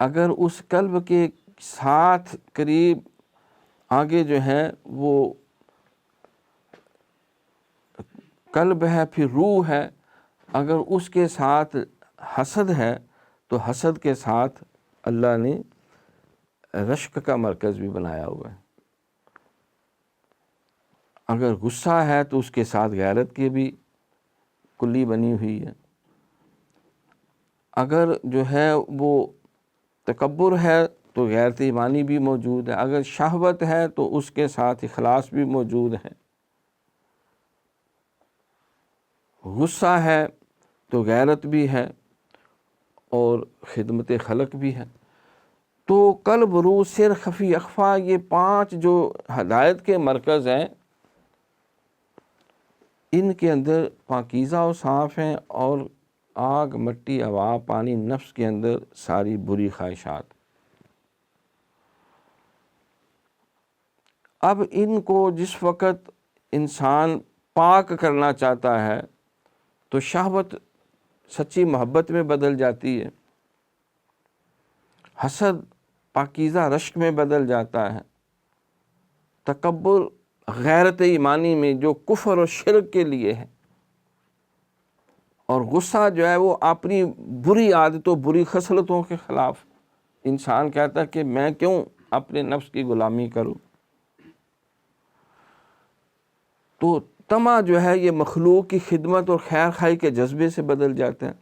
اگر اس قلب کے ساتھ قریب آگے جو ہے وہ قلب ہے، پھر روح ہے، اگر اس کے ساتھ حسد ہے تو حسد کے ساتھ اللہ نے رشک کا مرکز بھی بنایا ہوا ہے. اگر غصہ ہے تو اس کے ساتھ غیرت کی بھی کلی بنی ہوئی ہے. اگر جو ہے وہ تکبر ہے تو غیرت ایمانی بھی موجود ہے. اگر شہوت ہے تو اس کے ساتھ اخلاص بھی موجود ہے. غصہ ہے تو غیرت بھی ہے اور خدمت خلق بھی ہے. تو قلب، روح، سر، خفی، اخفا، یہ 5 جو ہدایت کے مرکز ہیں، ان کے اندر پاکیزہ و صاف ہیں، اور آگ، مٹی، ہوا، پانی، نفس کے اندر ساری بری خواہشات. اب ان کو جس وقت انسان پاک کرنا چاہتا ہے تو شہوت سچی محبت میں بدل جاتی ہے، حسد پاکیزہ رشک میں بدل جاتا ہے، تکبر غیرت ایمانی میں جو کفر و شرک کے لیے ہے، اور غصہ جو ہے وہ اپنی بری عادتوں، بری خصلتوں کے خلاف. انسان کہتا ہے کہ میں کیوں اپنے نفس کی غلامی کروں. تو طمع جو ہے یہ مخلوق کی خدمت اور خیر خواہی کے جذبے سے بدل جاتا ہے.